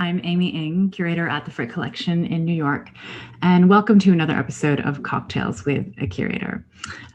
I'm Aimee Ng, curator at the Frick Collection in New York, and welcome to another episode of Cocktails with a Curator.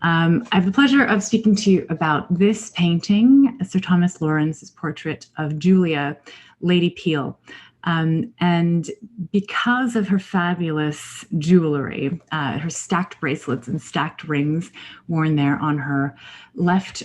I have the pleasure of speaking to you about this painting, Sir Thomas Lawrence's portrait of Julia, Lady Peel. And because of her fabulous jewelry, her stacked bracelets and stacked rings worn there on her left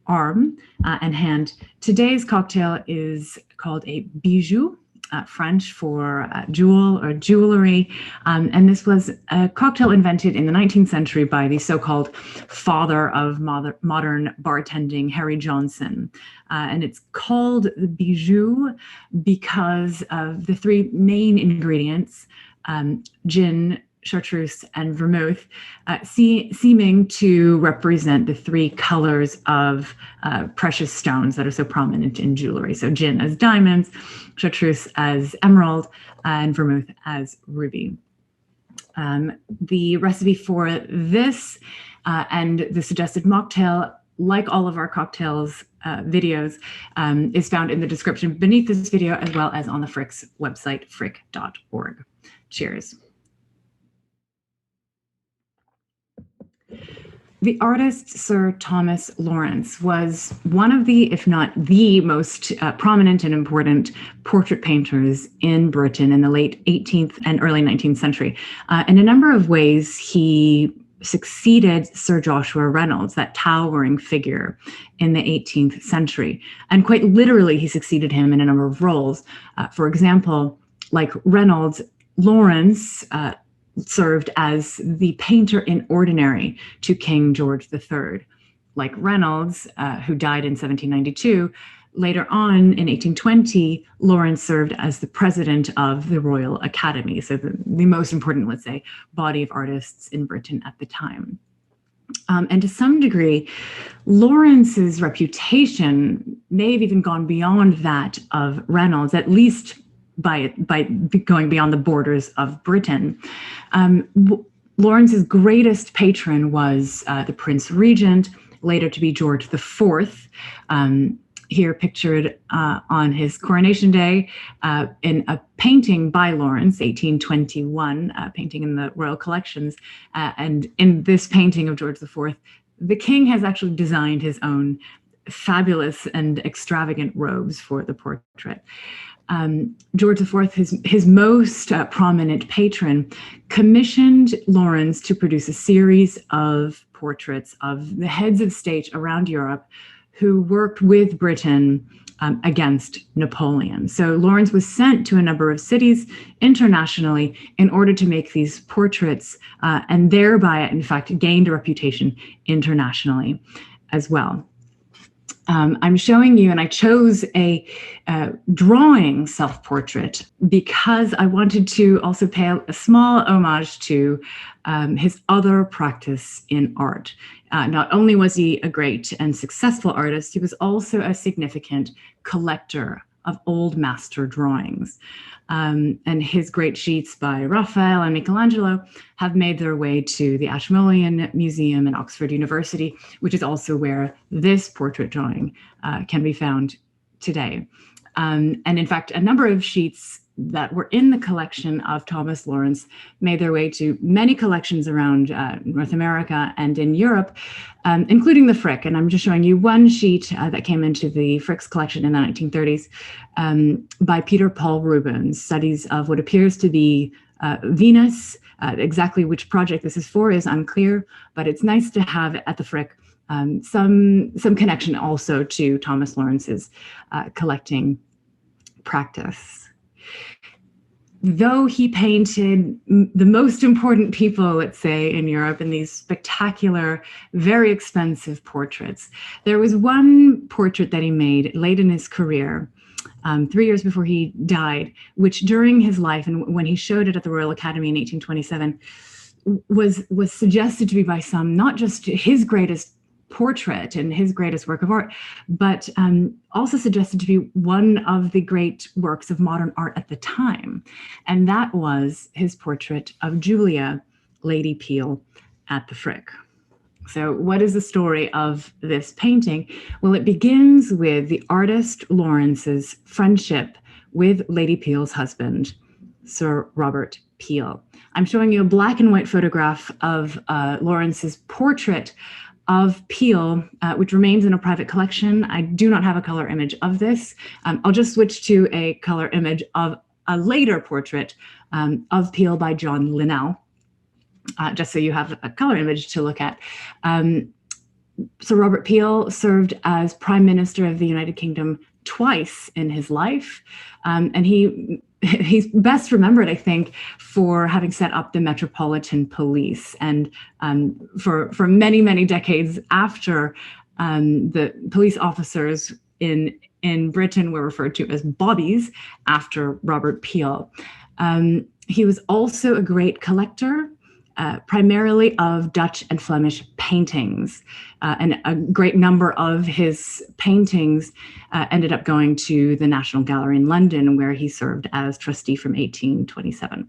arm and hand, today's cocktail is called a Bijou, French for jewel or jewelry. And this was a cocktail invented in the 19th century by the so-called father of modern bartending, Harry Johnson. And it's called the Bijou because of the three main ingredients, gin, chartreuse, and vermouth, seeming to represent the three colors of precious stones that are so prominent in jewelry. So gin as diamonds, chartreuse as emerald, and vermouth as ruby. The recipe for this and the suggested mocktail, like all of our cocktails videos, is found in the description beneath this video, as well as on the Frick's website, frick.org. Cheers. The artist Sir Thomas Lawrence was one of the, if not the most prominent and important portrait painters in Britain in the late 18th and early 19th century. In a number of ways, he succeeded Sir Joshua Reynolds, that towering figure in the 18th century. And quite literally, he succeeded him in a number of roles. For example, like Reynolds, Lawrence served as the painter in ordinary to King George III. Like Reynolds, who died in 1792, later on in 1820, Lawrence served as the president of the Royal Academy, so the most important, let's say, body of artists in Britain at the time. And to some degree, Lawrence's reputation may have even gone beyond that of Reynolds, at least by going beyond the borders of Britain. Lawrence's greatest patron was the Prince Regent, later to be George IV, here pictured on his coronation day in a painting by Lawrence, 1821, painting in the Royal Collections. And in this painting of George IV, the king has actually designed his own fabulous and extravagant robes for the portrait. George IV, his most prominent patron, commissioned Lawrence to produce a series of portraits of the heads of state around Europe who worked with Britain against Napoleon. So Lawrence was sent to a number of cities internationally in order to make these portraits, and thereby, in fact, gained a reputation internationally as well. I'm showing you, and I chose a drawing self-portrait because I wanted to also pay a small homage to his other practice in art. Not only was he a great and successful artist, he was also a significant collector of old master drawings. And his great sheets by Raphael and Michelangelo have made their way to the Ashmolean Museum in Oxford University, which is also where this portrait drawing can be found today. And in fact, a number of sheets that were in the collection of Thomas Lawrence made their way to many collections around North America and in Europe, including the Frick. And I'm just showing you one sheet that came into the Frick's collection in the 1930s by Peter Paul Rubens, studies of what appears to be Venus. Exactly which project this is for is unclear, but it's nice to have at the Frick some connection also to Thomas Lawrence's collecting practice. Though he painted the most important people, let's say, in Europe in these spectacular, very expensive portraits, there was one portrait that he made late in his career, 3 years before he died, which during his life and when he showed it at the Royal Academy in 1827, was suggested to be by some not just his greatest portrait and his greatest work of art, but also suggested to be one of the great works of modern art at the time. And that was his portrait of Julia, Lady Peel, at the Frick. So what is the story of this painting? Well, it begins with the artist Lawrence's friendship with Lady Peel's husband, Sir Robert Peel. I'm showing you a black and white photograph of Lawrence's portrait of Peel, which remains in a private collection. I do not have a color image of this. I'll just switch to a color image of a later portrait of Peel by John Linnell, just so you have a color image to look at. Sir Robert Peel served as Prime Minister of the United Kingdom twice in his life, and he's best remembered, I think, for having set up the Metropolitan Police. And for many, many decades after, the police officers in Britain were referred to as bobbies after Robert Peel. He was also a great collector, primarily of Dutch and Flemish paintings. And a great number of his paintings ended up going to the National Gallery in London, where he served as trustee from 1827.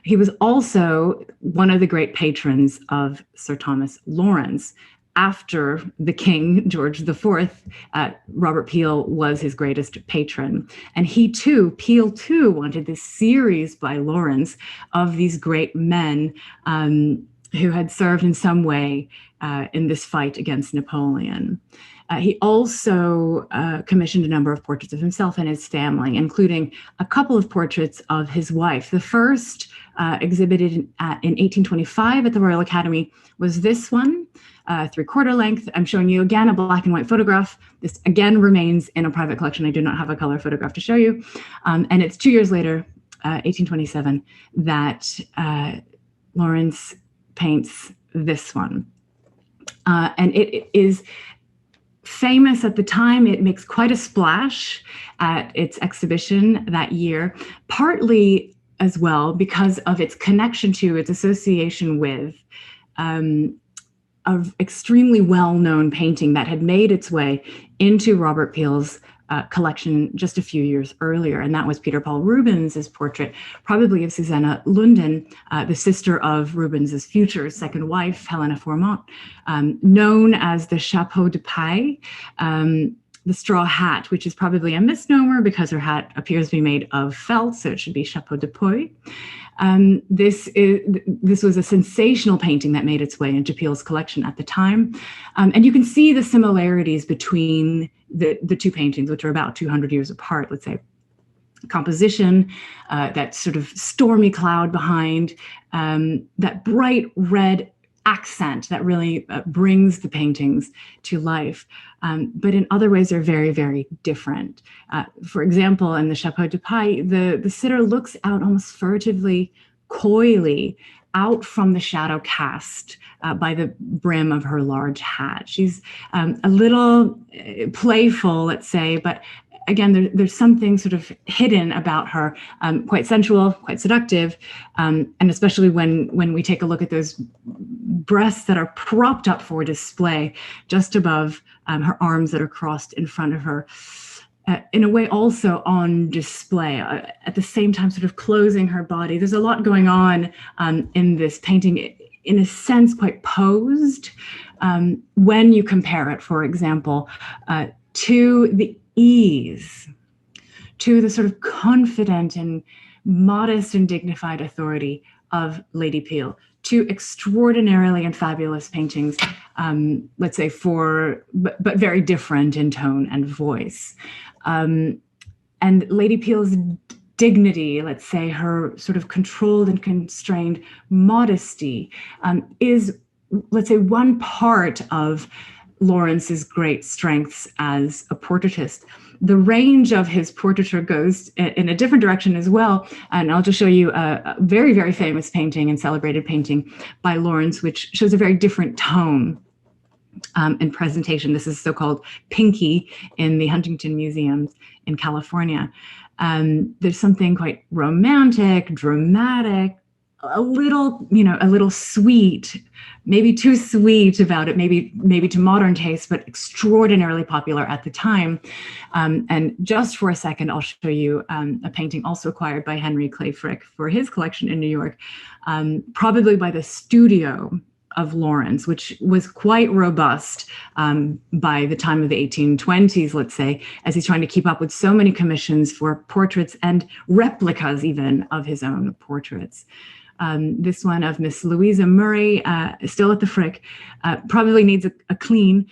He was also one of the great patrons of Sir Thomas Lawrence. After the King, George IV, Robert Peel was his greatest patron. And Peel too, wanted this series by Lawrence of these great men who had served in some way in this fight against Napoleon. He also commissioned a number of portraits of himself and his family, including a couple of portraits of his wife. The first, exhibited in 1825 at the Royal Academy, was this one, 3/4 length. I'm showing you again a black and white photograph. This again remains in a private collection. I do not have a color photograph to show you. And it's 2 years later, 1827, that Lawrence paints this one. And it is famous at the time. It makes quite a splash at its exhibition that year, partly as well because of its connection to, its association with, of extremely well-known painting that had made its way into Robert Peel's collection just a few years earlier, and that was Peter Paul Rubens' portrait, probably of Susanna Lunden, the sister of Rubens's future second wife, Helena Formant, known as the Chapeau de Pai, the straw hat, which is probably a misnomer because her hat appears to be made of felt, so it should be Chapeau de Paille. This was a sensational painting that made its way into Peel's collection at the time. And you can see the similarities between the two paintings, which are about 200 years apart, let's say. Composition, that sort of stormy cloud behind, that bright red accent that really brings the paintings to life. But in other ways, they're very, very different. For example, in the Chapeau de Pai, the sitter looks out almost furtively, coyly, out from the shadow cast by the brim of her large hat. She's a little playful, let's say, but again, there's something sort of hidden about her, quite sensual, quite seductive, and especially when we take a look at those breasts that are propped up for display just above her arms that are crossed in front of her, in a way also on display, at the same time sort of closing her body. There's a lot going on in this painting, in a sense quite posed, when you compare it, for example, to the ease, to the sort of confident and modest and dignified authority of Lady Peel, to extraordinarily and fabulous paintings, let's say but very different in tone and voice. And Lady Peel's dignity, let's say her sort of controlled and constrained modesty, is, let's say, one part of Lawrence's great strengths as a portraitist. The range of his portraiture goes in a different direction as well. And I'll just show you a very, very famous painting and celebrated painting by Lawrence, which shows a very different tone in presentation. This is so-called Pinky in the Huntington Museum in California. There's something quite romantic, dramatic, a little sweet, maybe too sweet about it, maybe to modern taste, but extraordinarily popular at the time. And just for a second, I'll show you a painting also acquired by Henry Clay Frick for his collection in New York, probably by the studio of Lawrence, which was quite robust by the time of the 1820s, let's say, as he's trying to keep up with so many commissions for portraits and replicas even of his own portraits. This one of Miss Louisa Murray, still at the Frick, probably needs a clean,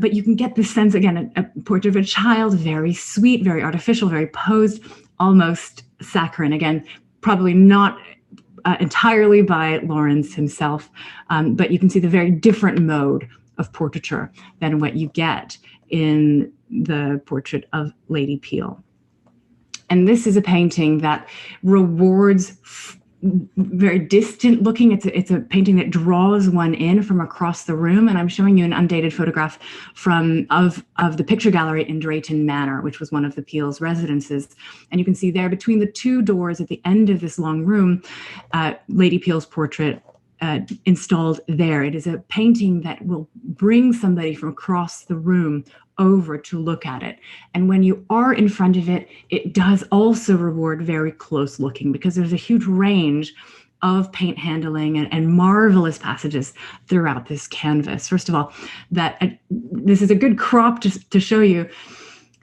but you can get this sense, again, a portrait of a child, very sweet, very artificial, very posed, almost saccharine. Again, probably not entirely by Lawrence himself, but you can see the very different mode of portraiture than what you get in the portrait of Lady Peel. And this is a painting that rewards very distant looking. It's a painting that draws one in from across the room. And I'm showing you an undated photograph of the picture gallery in Drayton Manor, which was one of the Peel's residences. And you can see there between the two doors at the end of this long room, Lady Peel's portrait installed there. It is a painting that will bring somebody from across the room over to look at it. And when you are in front of it, it does also reward very close looking, because there's a huge range of paint handling and marvelous passages throughout this canvas. First of all, this is a good crop to show you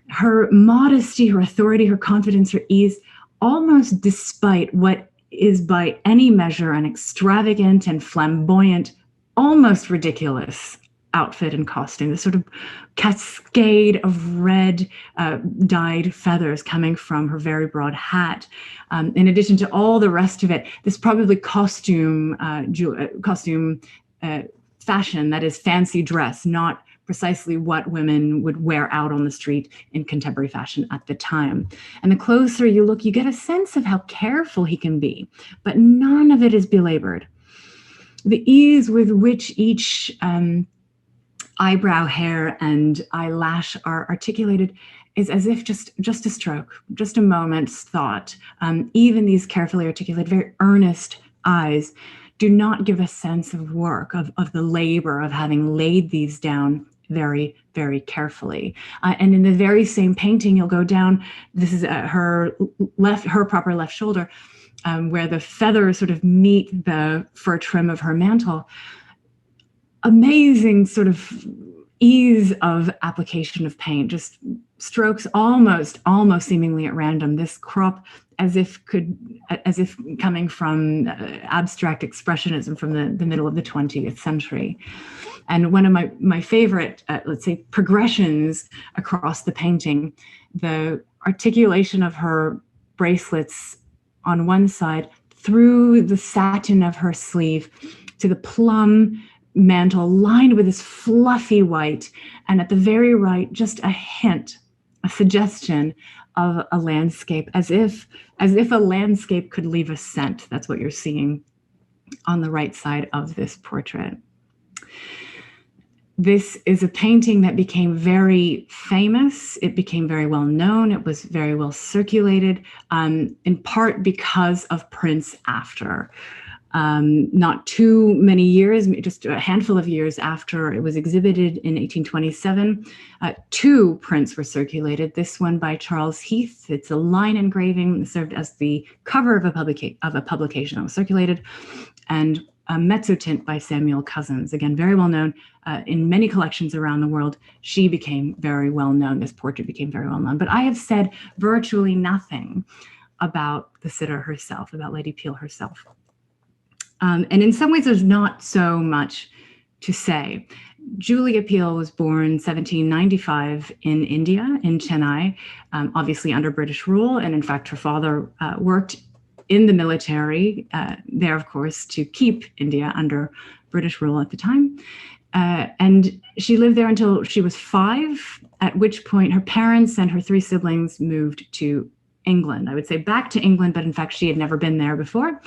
her modesty, her authority, her confidence, her ease, almost despite what is by any measure an extravagant and flamboyant, almost ridiculous outfit and costume, this sort of cascade of red dyed feathers coming from her very broad hat. In addition to all the rest of it, this probably costume fashion, that is fancy dress, not precisely what women would wear out on the street in contemporary fashion at the time. And the closer you look, you get a sense of how careful he can be, but none of it is belabored. The ease with which each eyebrow hair and eyelash are articulated is as if just a stroke, just a moment's thought. Even these carefully articulated, very earnest eyes do not give a sense of work, of the labor of having laid these down very, very carefully. And in the very same painting, you'll go down, this is her proper left shoulder, where the feathers sort of meet the fur trim of her mantle. Amazing sort of ease of application of paint, just strokes almost seemingly at random. This crop as if coming from abstract expressionism from the middle of the 20th century. And one of my favorite, let's say, progressions across the painting, the articulation of her bracelets on one side through the satin of her sleeve to the plum mantle lined with this fluffy white, and at the very right, just a hint, a suggestion of a landscape, as if a landscape could leave a scent. That's what you're seeing on the right side of this portrait. This is a painting that became very famous. It became very well known. It was very well circulated, in part because of prints after. Not too many years, just a handful of years after it was exhibited in 1827, two prints were circulated. This one by Charles Heath. It's a line engraving that served as the cover of a publication that was circulated, and a mezzotint by Samuel Cousins. Again, very well known in many collections around the world. She became very well known. This portrait became very well known. But I have said virtually nothing about the sitter herself, about Lady Peel herself. And in some ways, there's not so much to say. Julia Peel was born 1795 in India, in Chennai, obviously under British rule. And in fact, her father worked in the military there, of course, to keep India under British rule at the time. And she lived there until she was 5, at which point her parents and her 3 siblings moved to England. I would say back to England, but in fact, she had never been there before.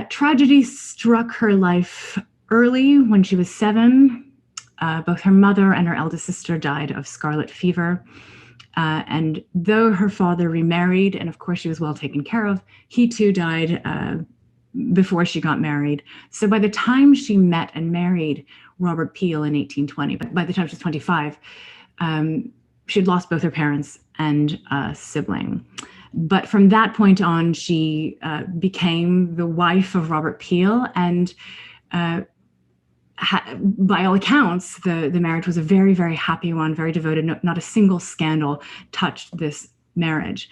Tragedy struck her life early when she was 7. Both her mother and her eldest sister died of scarlet fever. And though her father remarried, and of course she was well taken care of, he too died before she got married. So by the time she met and married Robert Peel in 1820, but by the time she was 25, she had lost both her parents and a sibling. But from that point on, she became the wife of Robert Peel, and by all accounts, the marriage was a very, very happy one, very devoted. Not a single scandal touched this marriage.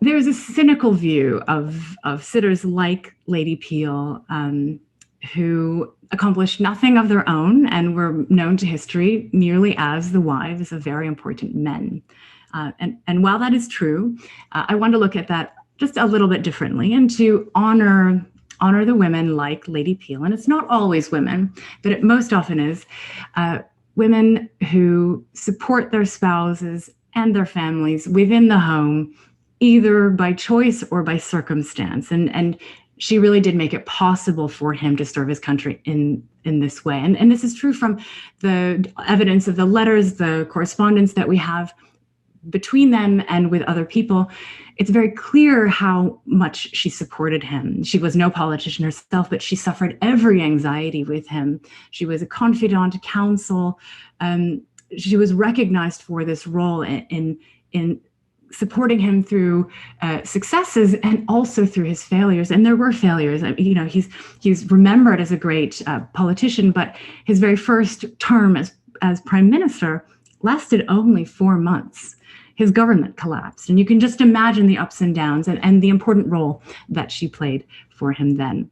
There's a cynical view of sitters like Lady Peel, who accomplished nothing of their own and were known to history merely as the wives of very important men. And while that is true, I want to look at that just a little bit differently and to honor the women like Lady Peel. And it's not always women, but it most often is women who support their spouses and their families within the home, either by choice or by circumstance. And she really did make it possible for him to serve his country in this way. And this is true from the evidence of the letters, the correspondence that we have between them and with other people. It's very clear how much she supported him. She was no politician herself, but she suffered every anxiety with him. She was a confidant, a counsel. She was recognized for this role in supporting him through successes and also through his failures. And there were failures. You know, he's remembered as a great politician, but his very first term as prime minister lasted only 4 months. His government collapsed. And you can just imagine the ups and downs and the important role that she played for him then.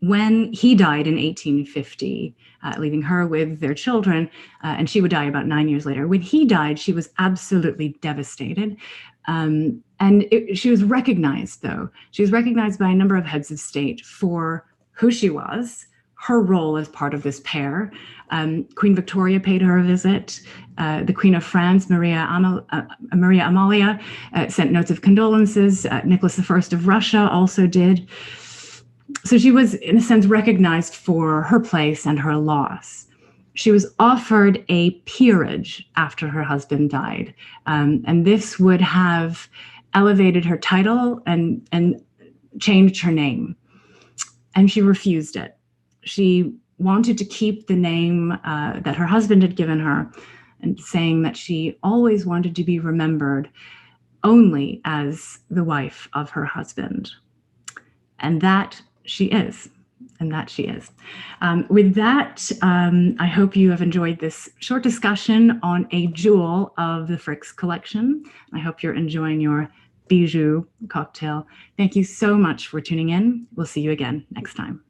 When he died in 1850, leaving her with their children, and she would die about 9 years later. When he died, she was absolutely devastated. She was recognized, though. She was recognized by a number of heads of state for who she was, her role as part of this pair. Queen Victoria paid her a visit. The Queen of France, Maria Amalia, sent notes of condolences. Nicholas I of Russia also did. So she was, in a sense, recognized for her place and her loss. She was offered a peerage after her husband died. And this would have elevated her title and changed her name. And she refused it. She wanted to keep the name that her husband had given her, and saying that she always wanted to be remembered only as the wife of her husband. And that she is. And that she is. With that, I hope you have enjoyed this short discussion on a jewel of the Frick's collection. I hope you're enjoying your Bijou cocktail. Thank you so much for tuning in. We'll see you again next time.